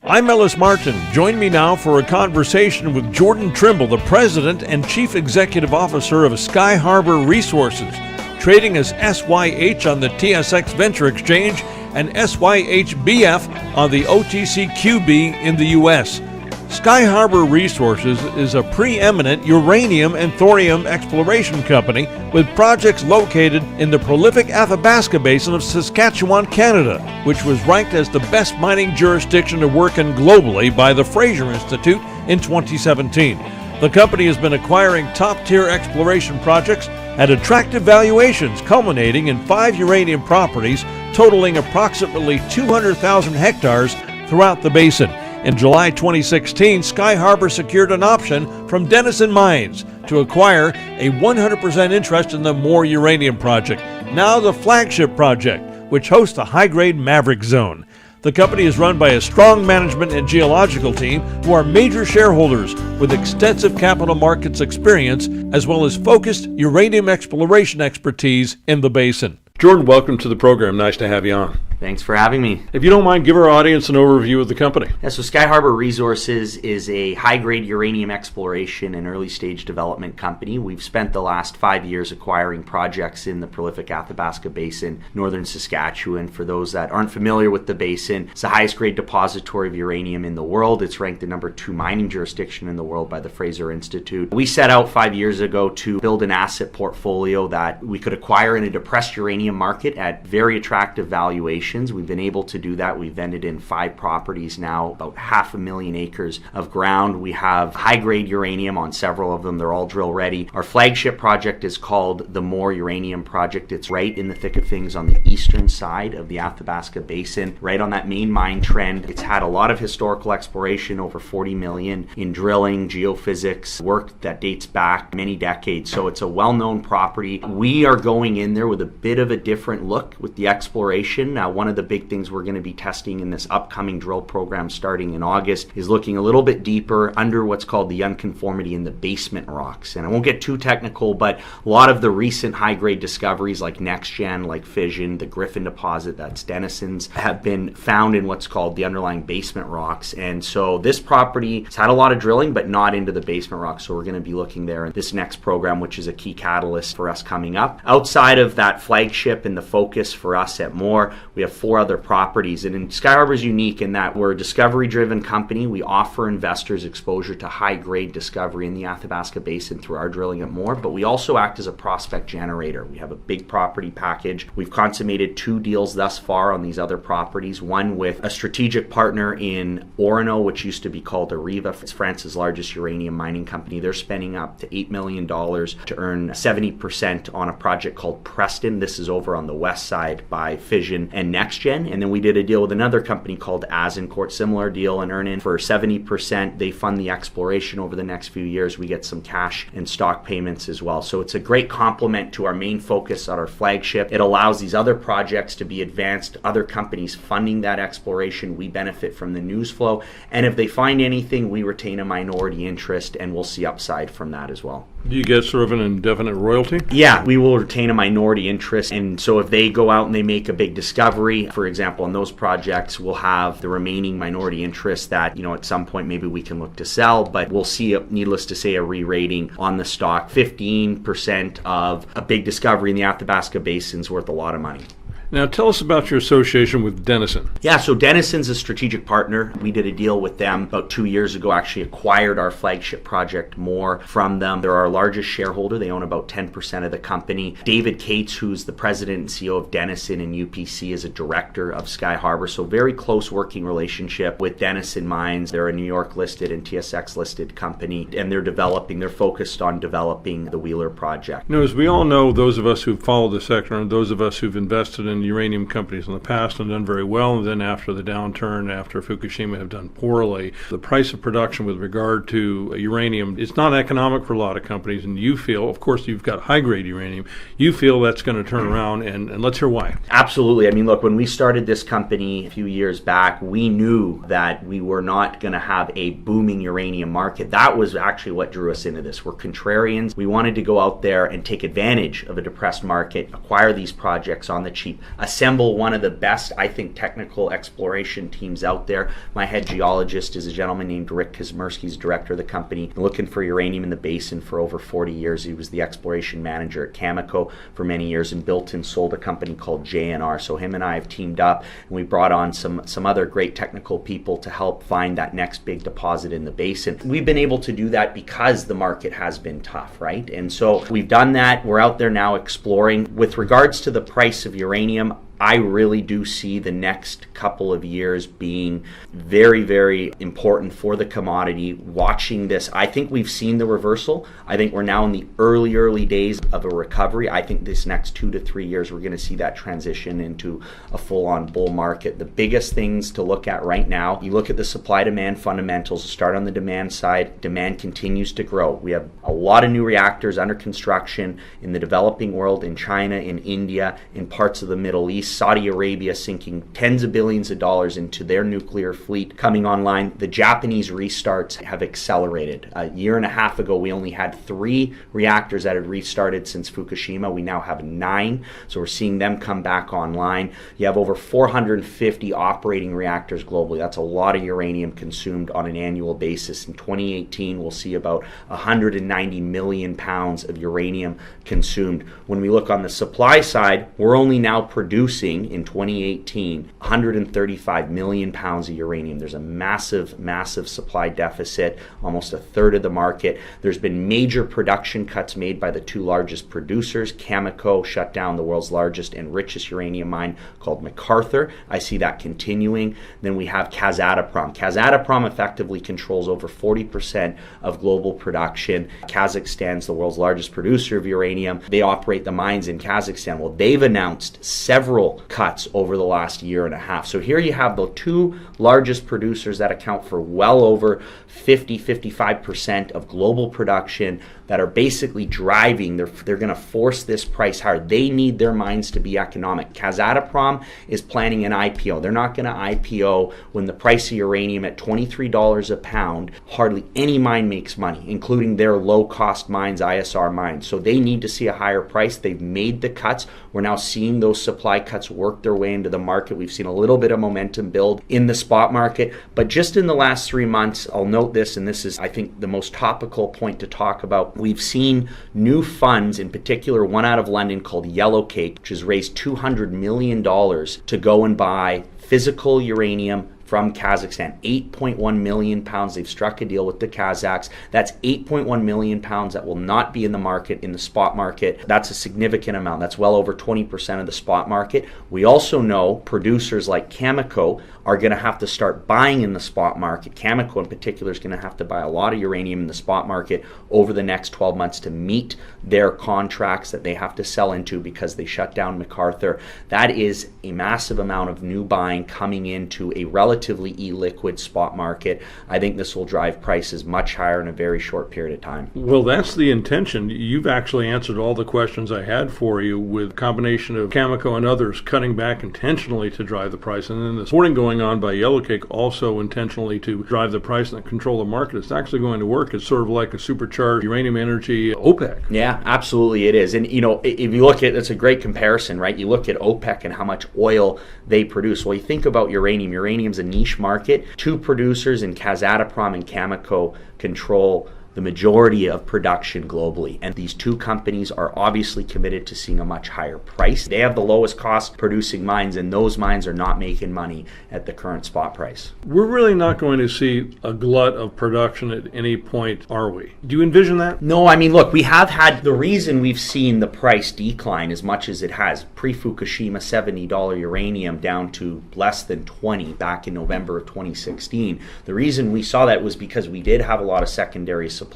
I'm Ellis Martin. Join me now for a conversation with Jordan Trimble, the President and Chief Executive Officer of Skyharbour Resources, trading as SYH on the TSX Venture Exchange and SYHBF on the OTCQB in the U.S. Skyharbour Resources is a preeminent uranium and thorium exploration company with projects located in the prolific Athabasca Basin of Saskatchewan, Canada, which was ranked as the best mining jurisdiction to work in globally by the Fraser Institute in 2017. The company has been acquiring top-tier exploration projects at attractive valuations, culminating in 5 uranium properties totaling approximately 200,000 hectares throughout the basin. In July 2016, Skyharbour secured an option from Denison Mines to acquire a 100% interest in the Moore Uranium Project, now the flagship project, which hosts the high-grade Maverick Zone. The company is run by a strong management and geological team who are major shareholders with extensive capital markets experience as well as focused uranium exploration expertise in the basin. Jordan, welcome to the program. Nice to have you on. Thanks for having me. If you don't mind, give our audience an overview of the company. Yeah, so Skyharbour Resources is a high-grade uranium exploration and early-stage development company. We've spent the last 5 years acquiring projects in the prolific Athabasca Basin, northern Saskatchewan. For those that aren't familiar with the basin, it's the highest-grade depository of uranium in the world. It's ranked the number 2 mining jurisdiction in the world by the Fraser Institute. We set out 5 years ago to build an asset portfolio that we could acquire in a depressed uranium market at very attractive valuations. We've been able to do that. We've vended in 5 properties now, about 500,000 acres of ground. We have high-grade uranium on several of them. They're all drill ready. Our flagship project is called the Moore Uranium Project. It's right in the thick of things on the eastern side of the Athabasca Basin, right on that main mine trend. It's had a lot of historical exploration, over 40 million in drilling, geophysics, work that dates back many decades. So it's a well-known property. We are going in there with a bit of a different look with the exploration. One of the big things we're going to be testing in this upcoming drill program starting in August is looking a little bit deeper under what's called the unconformity in the basement rocks. And I won't get too technical, but a lot of the recent high-grade discoveries like NextGen, like Fission, the Griffin deposit, that's Denison's, have been found in what's called the underlying basement rocks. And so this property has had a lot of drilling, but not into the basement rocks. So we're going to be looking there in this next program, which is a key catalyst for us coming up. Outside of that flagship and the focus for us at Moore, we have 4 other properties, and Skyharbour is unique in that we're a discovery-driven company. We offer investors exposure to high-grade discovery in the Athabasca Basin through our drilling at Moore, but we also act as a prospect generator. We have a big property package. We've consummated 2 deals thus far on these other properties, one with a strategic partner in Orono, which used to be called Areva. It's France's largest uranium mining company. They're spending up to $8 million to earn 70% on a project called Preston. This is over on the west side by Fission and NextGen. And then we did a deal with another company called Azincourt, similar deal, and earn in for 70%. They fund the exploration over the next few years. We get some cash and stock payments as well. So it's a great complement to our main focus on our flagship. It allows these other projects to be advanced, other companies funding that exploration. We benefit from the news flow. And if they find anything, we retain a minority interest and we'll see upside from that as well. Do you get sort of an indefinite royalty? Yeah, we will retain a minority interest. And so if they go out and they make a big discovery, for example, on those projects, we'll have the remaining minority interest that, at some point maybe we can look to sell, but we'll see, needless to say, a re-rating on the stock. 15% of a big discovery in the Athabasca Basin is worth a lot of money. Now tell us about your association with Denison. Yeah, so Denison's a strategic partner. We did a deal with them about 2 years ago, actually acquired our flagship project Moore from them. They're our largest shareholder. They own about 10% of the company. David Cates, who's the president and CEO of Denison and UPC, is a director of Skyharbour. So very close working relationship with Denison Mines. They're a New York listed and TSX listed company, and they're focused on developing the Wheeler project. As we all know, those of us who've followed the sector and those of us who've invested in uranium companies in the past and done very well, and then after the downturn, after Fukushima, have done poorly. The price of production with regard to uranium, it's not economic for a lot of companies, and you feel, of course, you've got high-grade uranium, you feel that's going to turn around, and let's hear why. Absolutely. I mean, look, when we started this company a few years back, we knew that we were not going to have a booming uranium market. That was actually what drew us into this. We're contrarians. We wanted to go out there and take advantage of a depressed market, acquire these projects on the cheap, assemble one of the best, I think, technical exploration teams out there. My head geologist is a gentleman named Rick Kazmersky. He's director of the company, been looking for uranium in the basin for over 40 years. He was the exploration manager at Cameco for many years and built and sold a company called JNR. So him and I have teamed up, and we brought on some other great technical people to help find that next big deposit in the basin. We've been able to do that because the market has been tough, right? And so we've done that. We're out there now exploring. With regards to the price of uranium, I really do see the next couple of years being very, very important for the commodity. Watching this, I think we've seen the reversal. I think we're now in the early days of a recovery. I think this next 2 to 3 years, we're going to see that transition into a full-on bull market. The biggest things to look at right now, you look at the supply-demand fundamentals. Start on the demand side. Demand continues to grow. We have a lot of new reactors under construction in the developing world, in China, in India, in parts of the Middle East. Saudi Arabia sinking tens of billions of dollars into their nuclear fleet coming online. The Japanese restarts have accelerated. A year and a half ago, we only had 3 reactors that had restarted since Fukushima. We now have 9, so we're seeing them come back online. You have over 450 operating reactors globally. That's a lot of uranium consumed on an annual basis. In 2018, we'll see about 190 million pounds of uranium consumed. When we look on the supply side, we're only now producing in 2018 135 million pounds of uranium. There's a massive supply deficit, almost a third of the market. There's been major production cuts made by the 2 largest producers. Cameco shut down the world's largest and richest uranium mine called McArthur. I see that continuing. Then we have Kazatomprom. Kazatomprom effectively controls over 40% of global production. Kazakhstan's the world's largest producer of uranium. They operate the mines in Kazakhstan. Well, they've announced several cuts over the last year and a half. So here you have the 2 largest producers that account for well over 55% of global production that are basically driving. They're going to force this price higher. They need their mines to be economic. Kazatomprom is planning an IPO. They're not going to IPO when the price of uranium at $23 a pound. Hardly any mine makes money, including their low-cost mines, ISR mines. So they need to see a higher price. They've made the cuts. We're now seeing those supply cuts work their way into the market. We've seen a little bit of momentum build in the spot market. But just in the last 3 months, I'll note this, and this is, I think, the most topical point to talk about. We've seen new funds, in particular one out of London called Yellowcake, which has raised $200 million to go and buy physical uranium from Kazakhstan. 8.1 million pounds. They've struck a deal with the Kazakhs. That's 8.1 million pounds that will not be in the market, in the spot market. That's a significant amount. That's well over 20% of the spot market. We also know producers like Cameco are going to have to start buying in the spot market. Cameco in particular is going to have to buy a lot of uranium in the spot market over the next 12 months to meet their contracts that they have to sell into because they shut down McArthur. That is a massive amount of new buying coming into a relatively illiquid spot market. I think this will drive prices much higher in a very short period of time. Well, that's the intention. You've actually answered all the questions I had for you with a combination of Cameco and others cutting back intentionally to drive the price, and then the reporting going on by Yellowcake also intentionally to drive the price and control the market. It's actually going to work. It's sort of like a supercharged uranium energy OPEC. Yeah, absolutely it is. And, you know, if you look at, it's a great comparison, right? You look at OPEC and how much oil they produce. Well, you think about uranium. Uranium's a niche market. 2 producers in Kazatomprom and Cameco control the majority of production globally. And these 2 companies are obviously committed to seeing a much higher price. They have the lowest cost producing mines, and those mines are not making money at the current spot price. We're really not going to see a glut of production at any point, are we? Do you envision that? No, I mean, look, we have had, the reason we've seen the price decline as much as it has, pre-Fukushima $70 uranium down to less than 20 back in November of 2016. The reason we saw that was because we did have a lot of secondary supply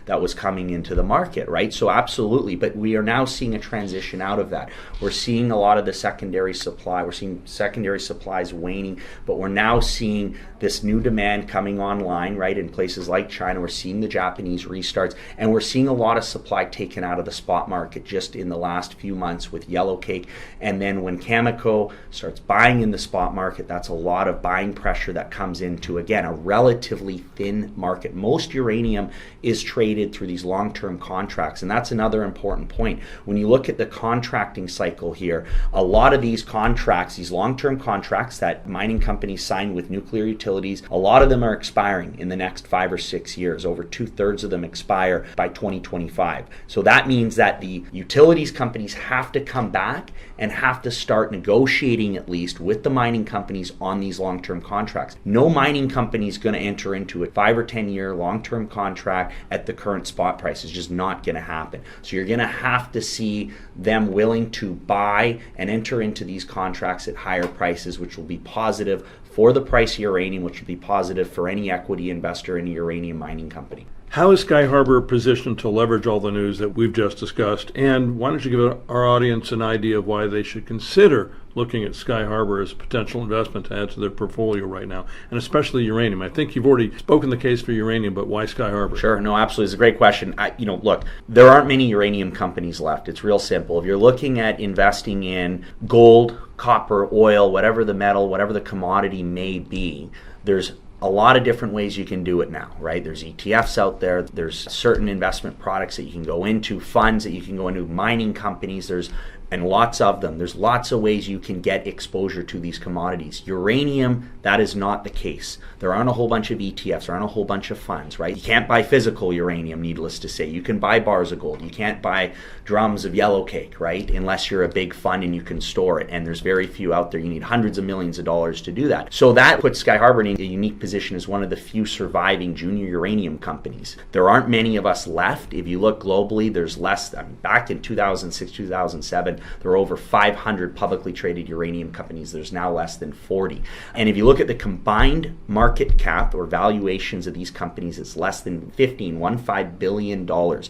that was coming into the market, right? So absolutely, but we are now seeing a transition out of that. We're seeing a lot of the secondary supply, we're seeing secondary supplies waning, but we're now seeing this new demand coming online, right, in places like China. We're seeing the Japanese restarts, and we're seeing a lot of supply taken out of the spot market just in the last few months with Yellowcake. And then when Cameco starts buying in the spot market, that's a lot of buying pressure that comes into, again, a relatively thin market. Most uranium is traded through these long-term contracts. And that's another important point. When you look at the contracting cycle here, a lot of these contracts, these long-term contracts that mining companies sign with nuclear utilities, a lot of them are expiring in the next 5 or 6 years. Over 2/3 of them expire by 2025. So that means that the utilities companies have to come back and have to start negotiating at least with the mining companies on these long-term contracts. No mining company is going to enter into a 5 or 10 year long-term contract at the current spot price. It's just not going to happen. So you're going to have to see them willing to buy and enter into these contracts at higher prices, which will be positive for the price of uranium, which will be positive for any equity investor in a uranium mining company. How is Skyharbour positioned to leverage all the news that we've just discussed? And why don't you give our audience an idea of why they should consider looking at Skyharbour as a potential investment to add to their portfolio right now, and especially uranium? I think you've already spoken the case for uranium, but why Skyharbour? Sure, no, absolutely. It's a great question. Look, there aren't many uranium companies left. It's real simple. If you're looking at investing in gold, copper, oil, whatever the metal, whatever the commodity may be, there's a lot of different ways you can do it now, right? There's ETFs out there. There's certain investment products that you can go into, funds that you can go into, mining companies. And lots of them. There's lots of ways you can get exposure to these commodities. Uranium, that is not the case. There aren't a whole bunch of ETFs, there aren't a whole bunch of funds, right? You can't buy physical uranium, needless to say. You can buy bars of gold. You can't buy drums of yellow cake, right? Unless you're a big fund and you can store it. And there's very few out there. You need hundreds of millions of dollars to do that. So that puts Skyharbour in a unique position as one of the few surviving junior uranium companies. There aren't many of us left. If you look globally, there's less. Back in 2006, 2007, there were over 500 publicly traded uranium companies. There's now less than 40. And if you look at the combined market cap or valuations of these companies, it's less than $15 billion.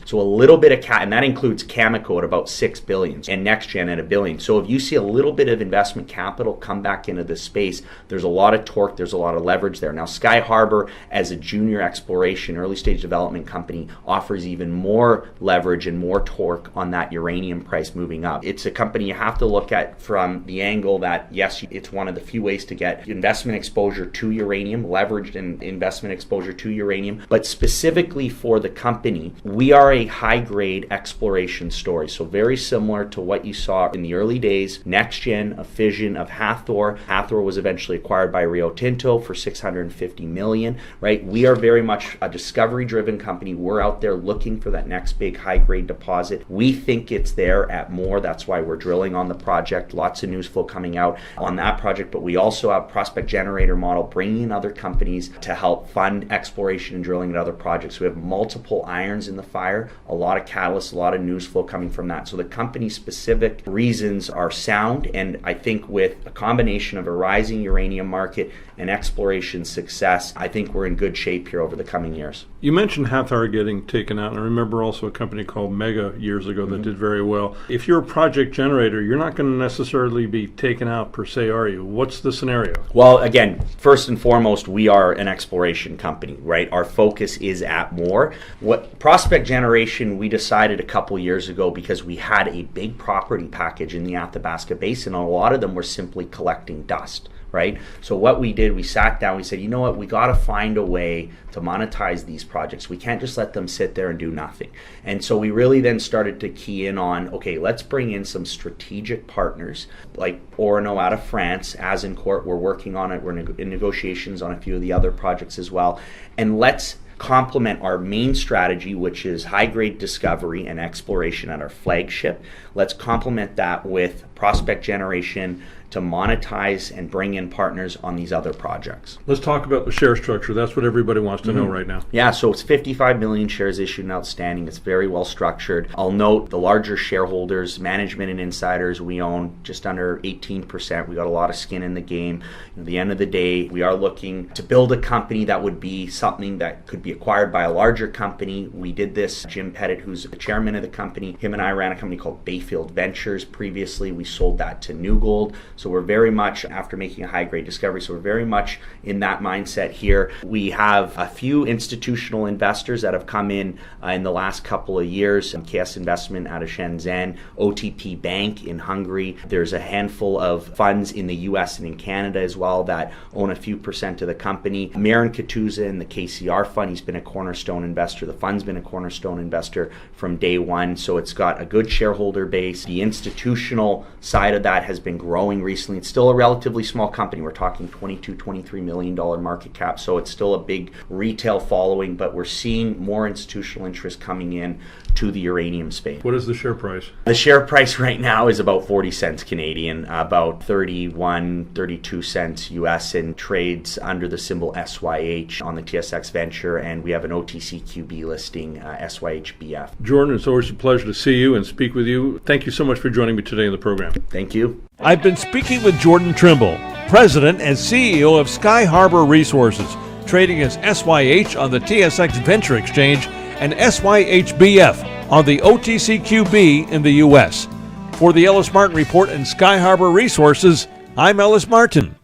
So a little bit of and that includes Cameco at about $6 billion and NextGen at $1 billion. So if you see a little bit of investment capital come back into this space, there's a lot of torque, there's a lot of leverage there. Now Skyharbour, as a junior exploration, early stage development company, offers even more leverage and more torque on that uranium price moving up. It's a company you have to look at from the angle that, yes, it's one of the few ways to get investment exposure to uranium, leveraged investment exposure to uranium. But specifically for the company, we are a high-grade exploration story. So very similar to what you saw in the early days, NextGen, a fission of Hathor. Hathor was eventually acquired by Rio Tinto for $650 million, right? We are very much a discovery-driven company. We're out there looking for that next big high-grade deposit. We think it's there at Moore. That's why we're drilling on the project. Lots of news flow coming out on that project, but we also have prospect generator model bringing in other companies to help fund exploration and drilling at other projects. We have multiple irons in the fire, a lot of catalysts, a lot of news flow coming from that. So the company's specific reasons are sound, and I think with a combination of a rising uranium market and exploration success, I think we're in good shape here over the coming years. You mentioned Hathor getting taken out, and I remember also a company called Mega years ago that did very well. If you're a project generator, you're not going to necessarily be taken out per se, are you? What's the scenario? Well, again, first and foremost, we are an exploration company, right? Our focus is at Moore. What prospect generation, we decided a couple years ago because we had a big property package in the Athabasca Basin, and a lot of them were simply collecting dust. Right? So what we did, we sat down, we said, you know what, we got to find a way to monetize these projects. We can't just let them sit there and do nothing. And so we really then started to key in on, okay, let's bring in some strategic partners like Orano out of France. Azincourt, we're working on it. We're in negotiations on a few of the other projects as well. And let's complement our main strategy, which is high-grade discovery and exploration at our flagship. Let's complement that with prospect generation to monetize and bring in partners on these other projects. Let's talk about the share structure. That's what everybody wants to know right now. Yeah, so it's 55 million shares issued and outstanding. It's very well structured. I'll note the larger shareholders, management and insiders, we own just under 18%. We got a lot of skin in the game. At the end of the day, we are looking to build a company that would be something that could be acquired by a larger company. We did this. Jim Pettit, who's the chairman of the company, him and I ran a company called Bayfield Ventures previously. We sold that to New Gold. So we're very much after making a high-grade discovery. So we're very much in that mindset here. We have a few institutional investors that have come in the last couple of years. KS Investment out of Shenzhen, OTP Bank in Hungary. There's a handful of funds in the US and in Canada as well that own a few percent of the company. Marin Katuza in the KCR fund, he's been a cornerstone investor. The fund's been a cornerstone investor from day one. So it's got a good shareholder base. The institutional side of that has been growing recently. It's still a relatively small company. We're talking $22-23 million market cap. So it's still a big retail following, but we're seeing more institutional interest coming in to the uranium space. What is the share price? The share price right now is about 40 cents Canadian, about 32 cents US, and trades under the symbol SYH on the TSX Venture, and we have an OTCQB listing, SYHBF. Jordan, it's always a pleasure to see you and speak with you. Thank you so much for joining me today in the program. Thank you. I've been speaking with Jordan Trimble, President and CEO of Skyharbour Resources, trading as SYH on the TSX Venture Exchange and SYHBF on the OTCQB in the U.S. For the Ellis Martin Report and Skyharbour Resources, I'm Ellis Martin.